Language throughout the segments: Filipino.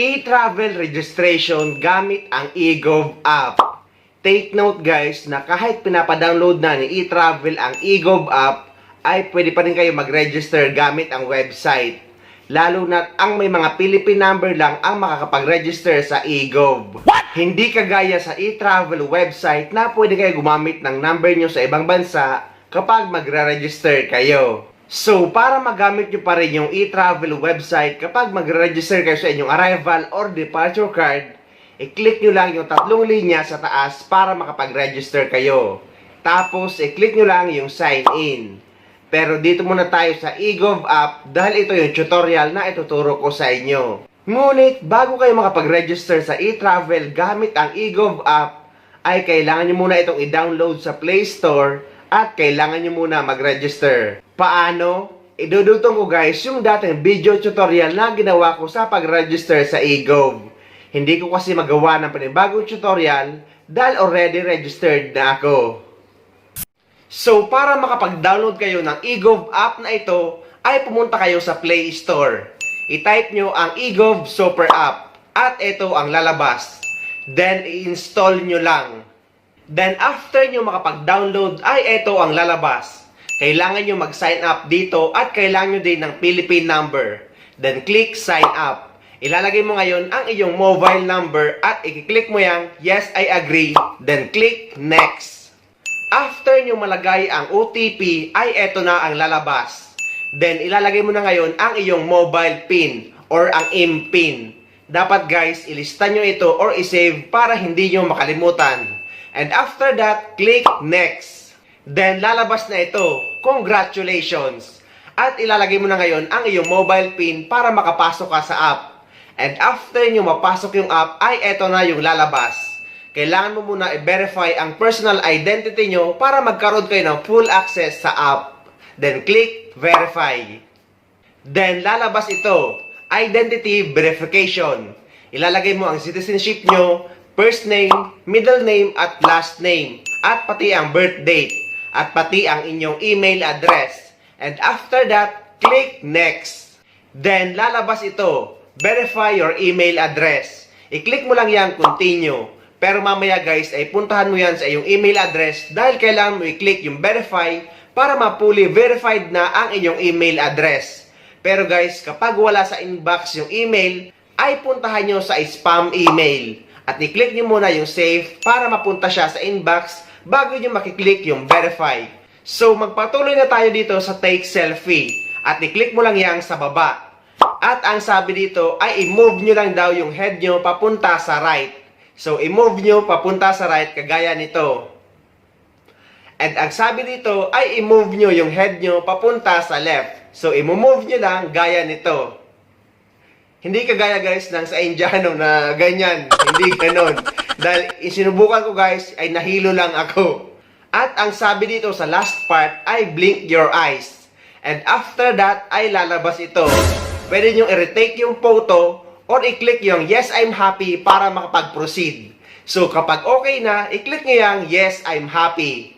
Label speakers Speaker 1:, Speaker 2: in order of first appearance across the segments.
Speaker 1: E-travel registration gamit ang eGov app. Take note guys na kahit pinapadownload na ni e-travel ang eGov app, ay pwede pa rin kayo mag-register gamit ang website. Lalo na ang may mga Philippine number lang ang makakapag-register sa eGov. Hindi kagaya sa e-travel website na pwede kayo gumamit ng number nyo sa ibang bansa kapag magre-register kayo. So, para magamit nyo pa rin yung e-travel website kapag magre-register kayo sa inyong arrival or departure card, i-click nyo lang yung tatlong linya sa taas para makapag-register kayo. Tapos, i-click nyo lang yung sign in. Pero dito muna tayo sa eGov app dahil ito yung tutorial na ituturo ko sa inyo. Ngunit, bago kayo makapag-register sa e-travel gamit ang eGov app, ay kailangan nyo muna itong i-download sa Play Store at kailangan nyo muna mag-register. Paano? Idudugtong ko guys yung dating video tutorial na ginawa ko sa pag-register sa eGov. Hindi ko kasi magawa ng panibagong tutorial dahil already registered na ako. So para makapag-download kayo ng eGov app na ito, ay pumunta kayo sa Play Store. I-type nyo ang eGov Super App at ito ang lalabas. Then i-install nyo lang. Then after nyo makapag-download ay ito ang lalabas. Kailangan nyo mag-sign up dito at kailangan nyo din ng Philippine number. Then click sign up. Ilalagay mo ngayon ang iyong mobile number at i-click mo yang yes I agree. Then click next. After nyo malagay ang OTP ay ito na ang lalabas. Then ilalagay mo na ngayon ang iyong mobile PIN or ang MPIN. Dapat guys ilista nyo ito or isave para hindi nyo makalimutan. And after that, click next. Then lalabas na ito. Congratulations! At ilalagay mo na ngayon ang iyong mobile PIN para makapasok ka sa app. And after nyo mapasok yung app, ay eto na yung lalabas. Kailangan mo muna i-verify ang personal identity nyo para magkaroon kayo ng full access sa app. Then click verify. Then lalabas ito, identity verification. Ilalagay mo ang citizenship nyo, first name, middle name, at last name. At pati ang birth date. At pati ang inyong email address. And after that, click next. Then lalabas ito, verify your email address. I-click mo lang yan, continue. Pero mamaya guys, ay puntahan mo yan sa iyong email address dahil kailangan mo i-click yung verify para ma-fully verified na ang inyong email address. Pero guys, kapag wala sa inbox yung email, ay puntahan nyo sa spam email. At i-click nyo muna yung save para mapunta siya sa inbox bago nyo makiklik yung verify. So magpatuloy na tayo dito sa take selfie. At i-click mo lang yang sa baba. At ang sabi dito ay i-move nyo lang daw yung head nyo papunta sa right. So, i-move nyo papunta sa right kagaya nito. And ang sabi dito ay i-move nyo yung head nyo papunta sa left. So, i-move nyo lang gaya nito. Hindi kagaya guys ng sa Indiano na ganyan. Hindi ganon. Dahil isinubukan ko guys ay nahilo lang ako. At ang sabi dito sa last part ay blink your eyes. And after that ay lalabas ito. Pwede nyo i-retake yung photo or i-click yung yes, I'm happy para makapag-proceed. So, kapag okay na, i-click nyo yung yes, I'm happy.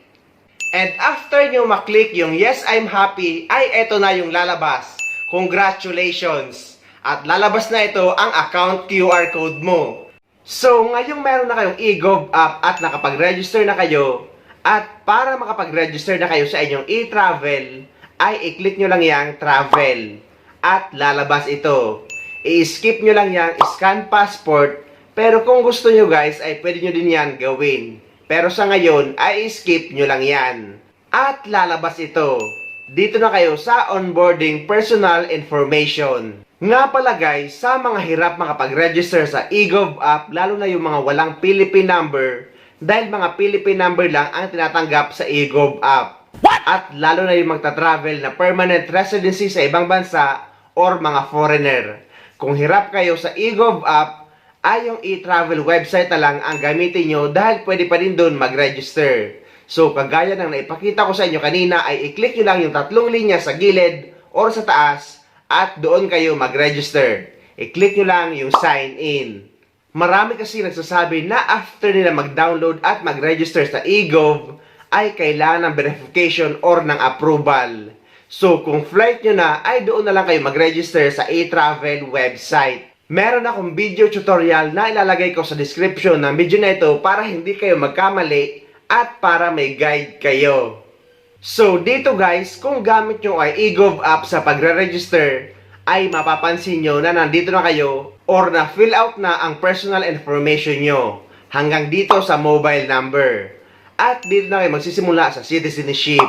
Speaker 1: And after nyo maklik yung yes, I'm happy, ay eto na yung lalabas. Congratulations! At lalabas na ito ang account QR code mo. So, ngayong meron na kayong eGov app at nakapag-register na kayo, at para makapag-register na kayo sa inyong e-travel, ay i-click nyo lang yung travel. At lalabas ito. I-skip nyo lang yan, scan passport. Pero kung gusto nyo guys, ay pwede nyo din yan gawin. Pero sa ngayon, ay skip nyo lang yan. At lalabas ito. Dito na kayo sa onboarding personal information. Nga pala guys, sa mga hirap makapag-register sa eGov app, lalo na yung mga walang Philippine number, dahil mga Philippine number lang ang tinatanggap sa eGov app. At lalo na yung magta-travel na permanent residency sa ibang bansa or mga foreigner. Kung hirap kayo sa eGov app, ay yung e-travel website na lang ang gamitin nyo dahil pwede pa rin doon mag-register. So, kagaya ng naipakita ko sa inyo kanina, ay i-click nyo lang yung tatlong linya sa gilid or sa taas at doon kayo mag-register. I-click nyo lang yung sign in. Marami kasi nagsasabi na after nila mag-download at mag-register sa eGov, ay kailangan ng verification or ng approval. So, kung flight nyo na, ay doon na lang kayo mag-register sa e-travel website. Meron akong video tutorial na ilalagay ko sa description ng video na ito para hindi kayo magkamali at para may guide kayo. So dito guys, kung gamit nyo ay eGovApp sa pagre-register, ay mapapansin nyo na nandito na kayo or na fill out na ang personal information nyo hanggang dito sa mobile number. At dito na kayo magsisimula sa citizenship.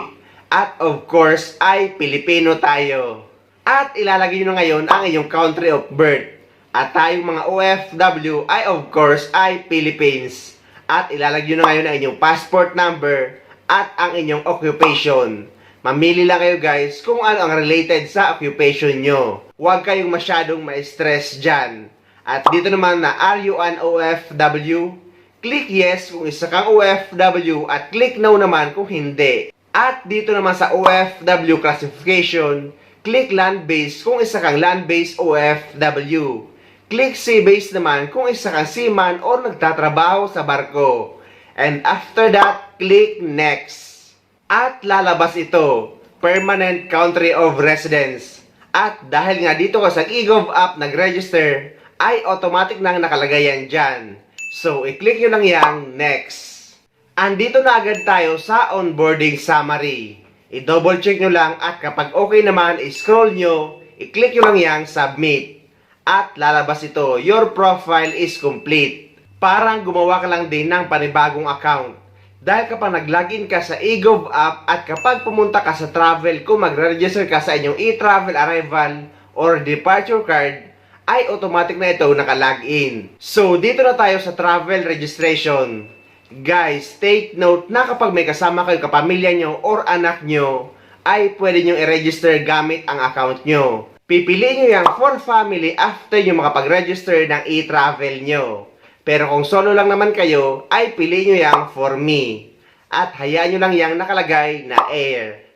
Speaker 1: At of course ay Pilipino tayo. At ilalagay nyo na ngayon ang inyong country of birth. At tayong mga OFW ay of course ay Philippines. At ilalagay nyo na ngayon ang inyong passport number at ang inyong occupation. Mamili lang kayo guys kung ano ang related sa occupation nyo. Huwag kayong masyadong ma-stress dyan. At dito naman na are you an OFW? Click yes kung isa kang OFW at click no naman kung hindi. At dito naman sa OFW classification, click land-based kung isa kang land-based OFW. Click sea-based naman kung isa kang seaman o nagtatrabaho sa barko. And after that, click next. At lalabas ito, permanent country of residence. At dahil nga dito ka sa eGovApp nag-register, ay automatic nang nakalagay yan dyan. So, i-click nyo lang yang next. Andito na agad tayo sa onboarding summary. I-double check nyo lang at kapag okay naman, i-scroll nyo, i-click nyo lang yang submit. At lalabas ito, your profile is complete. Parang gumawa ka lang din ng panibagong account. Dahil kapag nag-login ka sa eGovApp at kapag pumunta ka sa travel, kung mag-register ka sa inyong e-travel arrival or departure card, ay automatic na ito naka-login. So, dito na tayo sa travel registration. Guys, take note na kapag may kasama kayo kapamilya nyo or anak nyo, ay pwede nyo i-register gamit ang account nyo. Pipiliin nyo yung for family after nyo makapag-register ng e-travel nyo. Pero kung solo lang naman kayo, ay piliin nyo yung for me. At hayaan nyo lang yung nakalagay na air.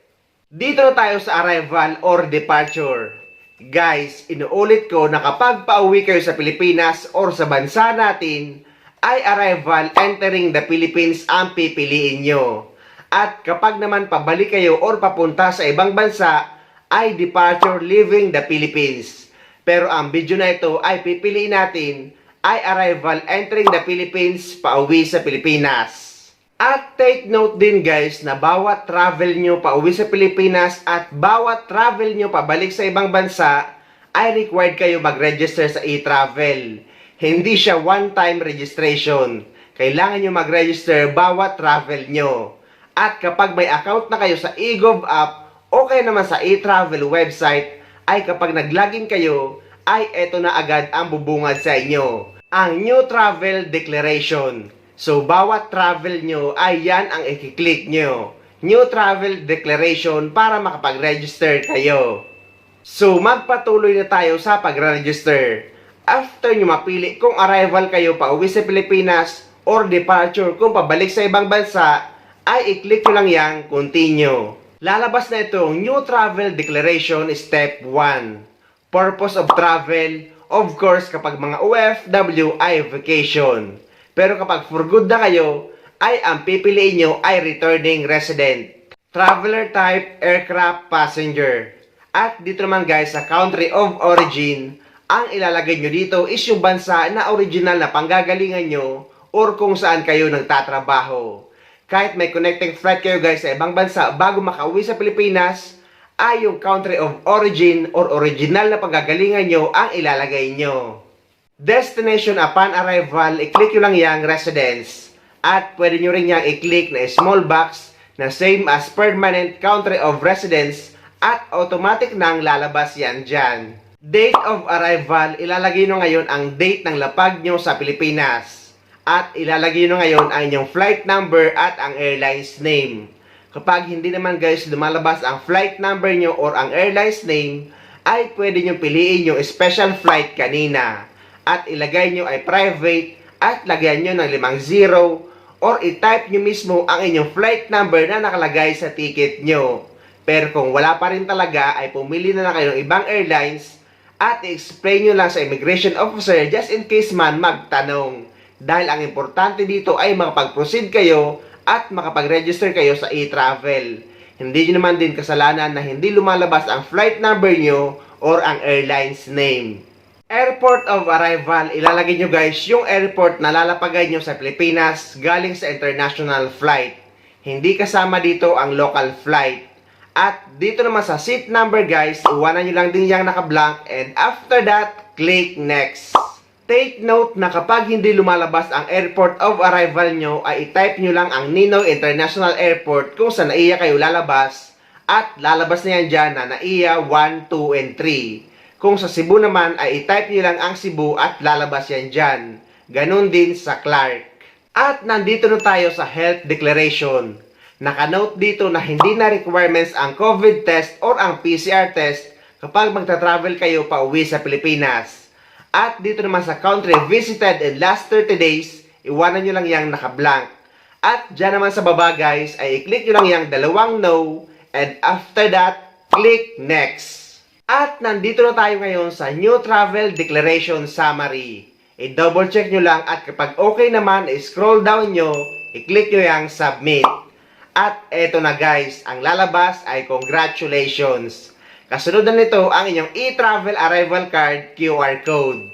Speaker 1: Dito na tayo sa arrival or departure. Guys, inuulit ko na kapag pauwi kayo sa Pilipinas or sa bansa natin, ay arrival entering the Philippines ang pipiliin nyo. At kapag naman pabalik kayo or papunta sa ibang bansa, ay departure leaving the Philippines. Pero ang video na ito ay pipiliin natin ay arrival entering the Philippines pauwi sa Pilipinas. At take note din guys na bawat travel nyo pauwi sa Pilipinas at bawat travel nyo pabalik sa ibang bansa ay required kayo mag-register sa e-travel. Hindi siya one-time registration. Kailangan nyo mag-register bawat travel nyo. At kapag may account na kayo sa eGovApp o kaya naman sa e-travel website, ay kapag nag-login kayo, ay eto na agad ang bubungad sa inyo. Ang New Travel Declaration. So, bawat travel nyo ay yan ang i-click nyo. New Travel Declaration para makapag-register kayo. So, magpatuloy na tayo sa pag-register. After nyo mapili kung arrival kayo pauwi sa Pilipinas or departure kung pabalik sa ibang bansa, ay i-click nyo lang yang continue. Lalabas na itong New Travel Declaration Step 1. Purpose of travel, of course kapag mga OFW ay vacation. Pero kapag for good na kayo, ay ang pipiliin nyo ay returning resident. Traveler type, aircraft, passenger. At dito naman guys sa country of origin, ang ilalagay nyo dito is yung bansa na original na panggagalingan nyo or kung saan kayo nagtatrabaho. Kahit may connecting flight kayo guys sa ibang bansa bago makauwi sa Pilipinas, ay yung country of origin or original na panggagalingan nyo ang ilalagay nyo. Destination upon arrival, i-click nyo lang yung residence. At pwede nyo rin yung i-click na small box na same as permanent country of residence at automatic nang lalabas yan dyan. Date of arrival, ilalagay nyo ngayon ang date ng lapag nyo sa Pilipinas. At ilalagay nyo ngayon ang inyong flight number at ang airline's name. Kapag hindi naman guys lumalabas ang flight number nyo or ang airline's name, ay pwede nyo piliin yung special flight kanina. At ilagay nyo ay private at lagyan nyo ng 50 or i-type nyo mismo ang inyong flight number na nakalagay sa ticket nyo. Pero kung wala pa rin talaga, ay pumili na kayo ng ibang airlines at i-explain nyo lang sa immigration officer just in case man magtanong. Dahil ang importante dito ay makapag-proceed kayo at makapag-register kayo sa e-travel. Hindi nyo naman din kasalanan na hindi lumalabas ang flight number nyo or ang airline's name. Airport of arrival, ilalagay nyo guys yung airport na lalapagan nyo sa Pilipinas galing sa international flight. Hindi kasama dito ang local flight. At dito naman sa seat number guys, iwanan nyo lang din yung naka-blank and after that, click next. Take note na kapag hindi lumalabas ang airport of arrival nyo, ay i-type nyo lang ang Ninoy International Airport kung saan naiya kayo lalabas at lalabas na yan dyan na naiya 1, 2, and 3. Kung sa Cebu naman ay i-type nyo lang ang Cebu at lalabas yan dyan. Ganon din sa Clark. At nandito na tayo sa health declaration. Nakanote dito na hindi na requirements ang COVID test or ang PCR test kapag magta-travel kayo pa uwi sa Pilipinas. At dito naman sa country visited in last 30 days, iwanan nyo lang yung naka-blank. At dyan naman sa baba guys ay i-click nyo lang yung dalawang no and after that, click next. At nandito na tayo ngayon sa New Travel Declaration Summary. I-double check nyo lang at kapag okay naman, i-scroll down nyo, i-click nyo yung Submit. At eto na guys, ang lalabas ay congratulations. Kasunod na nito ang inyong e-travel arrival card QR code.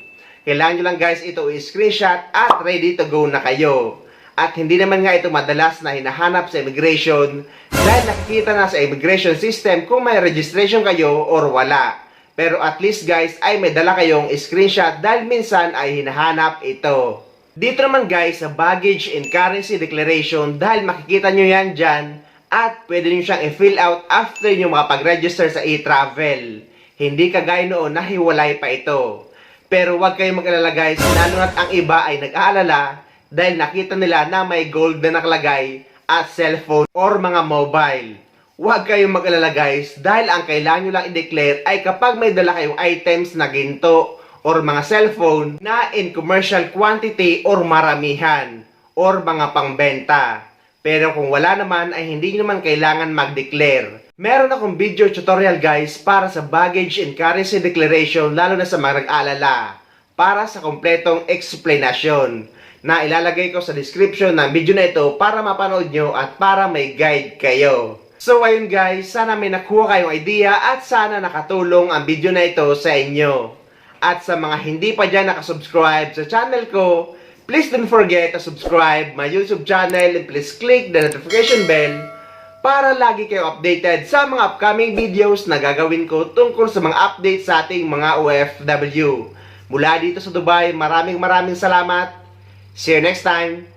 Speaker 1: Kailangan nyo lang guys ito i-screenshot at ready to go na kayo. At hindi naman nga ito madalas na hinahanap sa immigration dahil nakikita na sa immigration system kung may registration kayo or wala. Pero at least guys ay may dala kayong screenshot dahil minsan ay hinahanap ito. Dito naman guys sa baggage and currency declaration dahil makikita nyo yan dyan at pwede nyo siyang i-fill out after nyo makapag-register sa e-travel. Hindi kagaya noon na hiwalay pa ito. Pero huwag kayong mag-alala guys, lalo na't ang iba ay nag-aalala dahil nakita nila na may gold na nakalagay at cellphone or mga mobile. Huwag kayong mag-alala guys dahil ang kailangan nyo lang i-declare ay kapag may dala kayong items na ginto or mga cellphone na in commercial quantity or maramihan or mga pangbenta. Pero kung wala naman ay hindi nyo naman kailangan mag-declare. Meron akong video tutorial guys para sa baggage and currency declaration lalo na sa mga nag-aalala para sa kompletong explanation na ilalagay ko sa description ng video na ito para mapanood nyo at para may guide kayo. So ayun guys, sana may nakuha kayong idea at sana nakatulong ang video na ito sa inyo. At sa mga hindi pa dyan nakasubscribe sa channel ko, please don't forget to subscribe my YouTube channel and please click the notification bell para lagi kayo updated sa mga upcoming videos na gagawin ko tungkol sa mga updates sa ating mga OFW. Mula dito sa Dubai, maraming salamat. See you next time.